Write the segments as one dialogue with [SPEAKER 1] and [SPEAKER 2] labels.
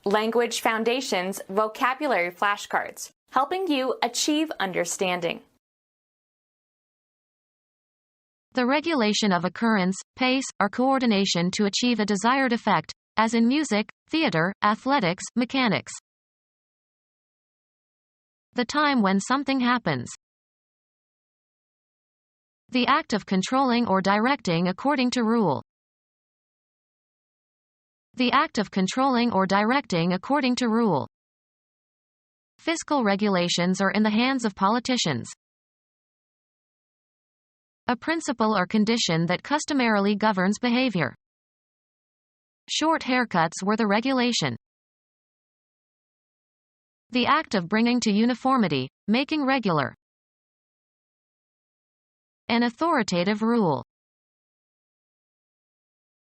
[SPEAKER 1] Language Foundations Vocabulary Flashcards, helping you achieve understanding.
[SPEAKER 2] The regulation of occurrence, pace, or coordination to achieve a desired effect, as in music, theater, athletics, mechanics. The time when something happens. The act of controlling or directing according to rule. The act of controlling or directing according to rule. Fiscal regulations are in the hands of politicians. A principle or condition that customarily governs behavior. Short haircuts were the regulation. The act of bringing to uniformity, making regular. An authoritative rule.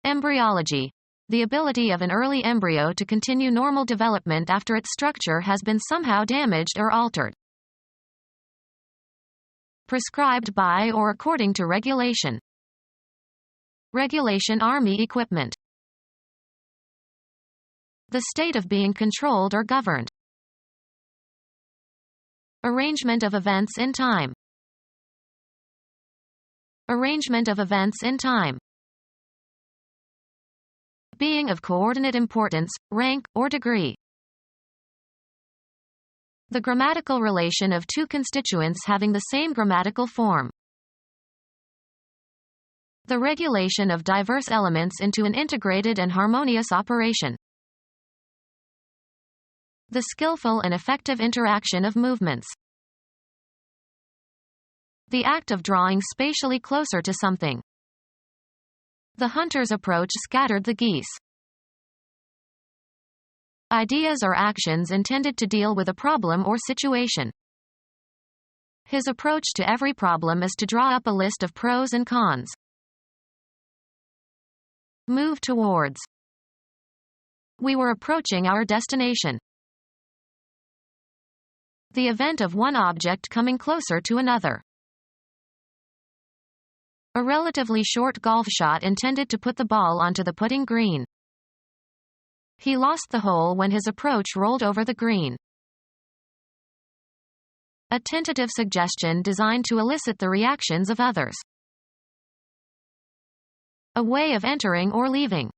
[SPEAKER 2] Embryology. The ability of an early embryo to continue normal development after its structure has been somehow damaged or altered. Prescribed by or according to regulation. Regulation Army equipment. The state of being controlled or governed. Arrangement of events in time. Arrangement of events in time. Being of coordinate importance, rank, or degree. The grammatical relation of two constituents having the same grammatical form. The regulation of diverse elements into an integrated and harmonious operation. The skillful and effective interaction of movements. The act of drawing spatially closer to something. The hunter's approach scattered the geese. Ideas or actions intended to deal with a problem or situation. His approach to every problem is to draw up a list of pros and cons. Move towards. We were approaching our destination. The event of one object coming closer to another. A relatively short golf shot intended to put the ball onto the putting green. He lost the hole when his approach rolled over the green. A tentative suggestion designed to elicit the reactions of others. A way of entering or leaving.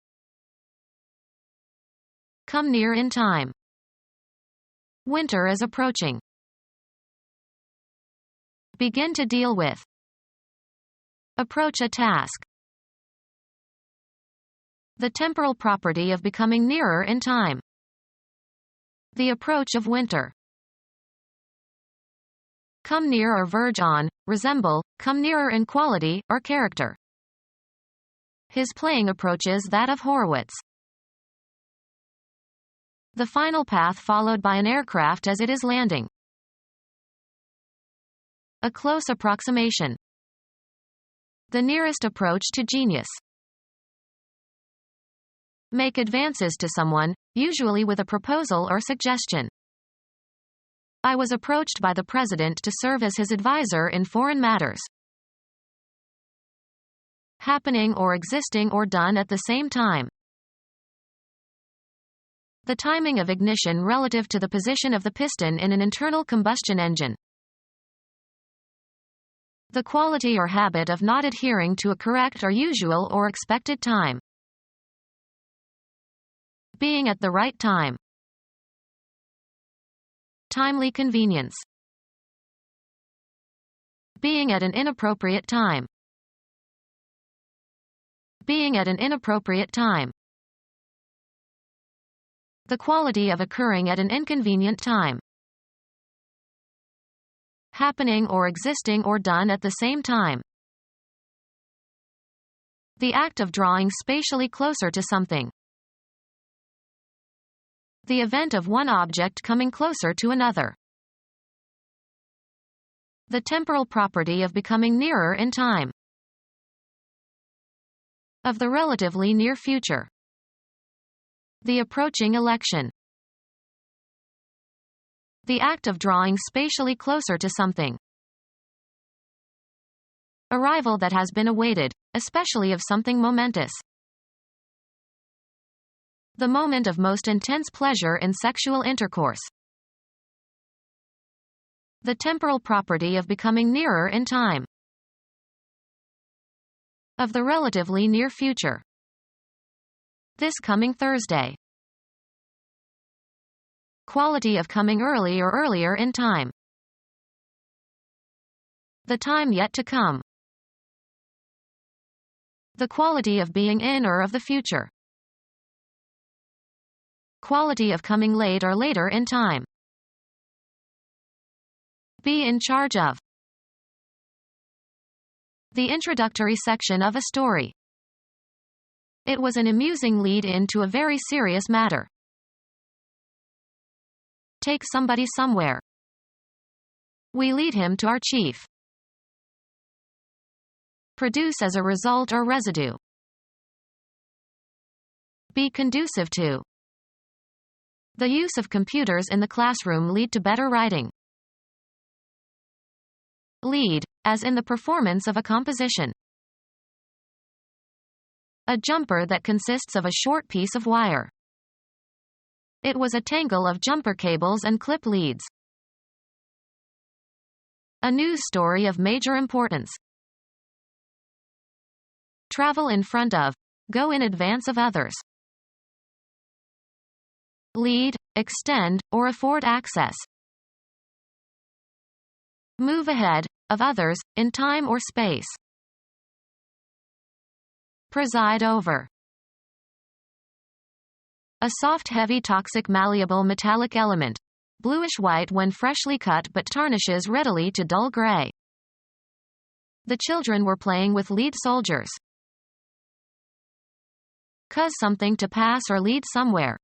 [SPEAKER 2] Come near in time. Winter is approaching. Begin to deal with. Approach a task. The temporal property of becoming nearer in time. The approach of winter. Come near or verge on, resemble, come nearer in quality, or character. His playing approaches that of Horowitz. The final path followed by an aircraft as it is landing. A close approximation. The nearest approach to genius. Make advances to someone, usually with a proposal or suggestion. I was approached by the president to serve as his advisor in foreign matters. Happening or existing or done at the same time. The timing of ignition relative to the position of the piston in an internal combustion engine. The quality or habit of not adhering to a correct or usual or expected time. Being at the right time. Timely convenience. Being at an inappropriate time. Being at an inappropriate time. The quality of occurring at an inconvenient time. Happening or existing or done at the same time. The act of drawing spatially closer to something. The event of one object coming closer to another. The temporal property of becoming nearer in time. Of the relatively near future. The approaching election. The act of drawing spatially closer to something. Arrival that has been awaited, especially of something momentous. The moment of most intense pleasure in sexual intercourse. The temporal property of becoming nearer in time. Of the relatively near future. This coming Thursday. Quality of coming early or earlier in time. The time yet to come. The quality of being in or of the future. Quality of coming late or later in time. Be in charge of. The introductory section of a story. It was an amusing lead-in to a very serious matter. Take somebody somewhere. We lead him to our chief. Produce as a result or residue. Be conducive to. The use of computers in the classroom lead to better writing. Lead, as in the performance of a composition. A jumper that consists of a short piece of wire. It was a tangle of jumper cables and clip leads. A news story of major importance. Travel in front of. Go in advance of others. Lead, extend, or afford access. Move ahead of others, in time or space. Preside over. A soft, heavy, toxic, malleable metallic element. Bluish-white when freshly cut but tarnishes readily to dull gray. The children were playing with lead soldiers. Cause something to pass or lead somewhere.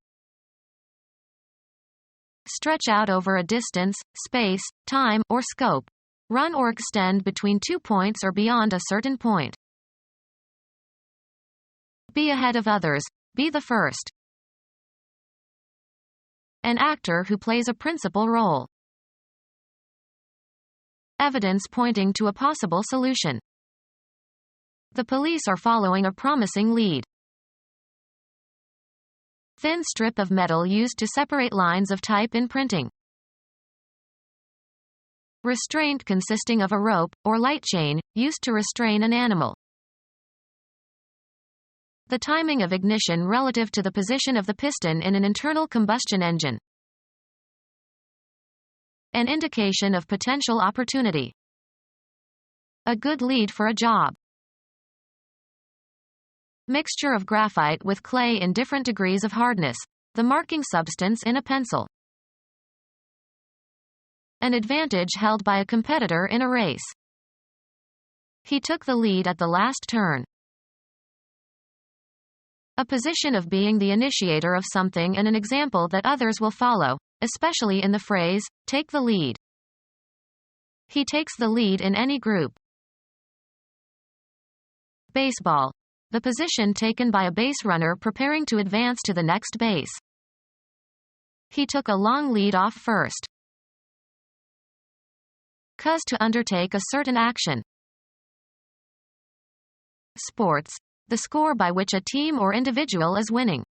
[SPEAKER 2] Stretch out over a distance, space, time, or scope. Run or extend between 2 points or beyond a certain point. Be ahead of others. Be the first. An actor who plays a principal role. Evidence pointing to a possible solution. The police are following a promising lead. Thin strip of metal used to separate lines of type in printing. Restraint consisting of a rope, or light chain, used to restrain an animal. The timing of ignition relative to the position of the piston in an internal combustion engine. An indication of potential opportunity. A good lead for a job. Mixture of graphite with clay in different degrees of hardness. The marking substance in a pencil. An advantage held by a competitor in a race. He took the lead at the last turn. A position of being the initiator of something and an example that others will follow, especially in the phrase, take the lead. He takes the lead in any group. Baseball. The position taken by a base runner preparing to advance to the next base. He took a long lead off first. Cause to undertake a certain action. Sports. The score by which a team or individual is winning.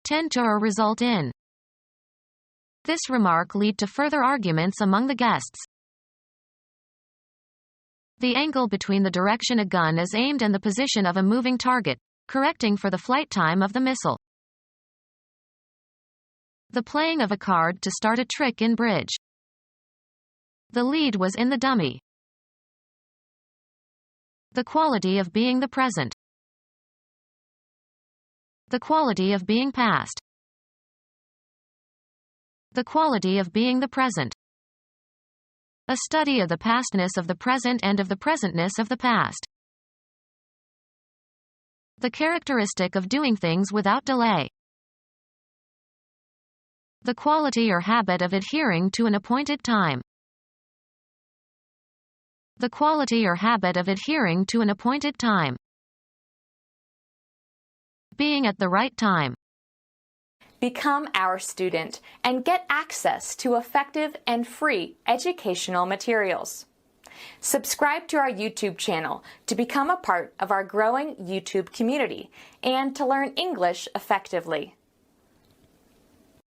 [SPEAKER 2] Tend to or result in. This remark lead to further arguments among the guests. The angle between the direction a gun is aimed and the position of a moving target, correcting for the flight time of the missile. The playing of a card to start a trick in bridge. The lead was in the dummy. The quality of being the present. The quality of being past. The quality of being the present. A study of the pastness of the present and of the presentness of the past. The characteristic of doing things without delay. The quality or habit of adhering to an appointed time. The quality or habit of adhering to an appointed time. Being at the right time.
[SPEAKER 1] Become our student and get access to effective and free educational materials. Subscribe to our YouTube channel to become a part of our growing YouTube community and to learn English effectively.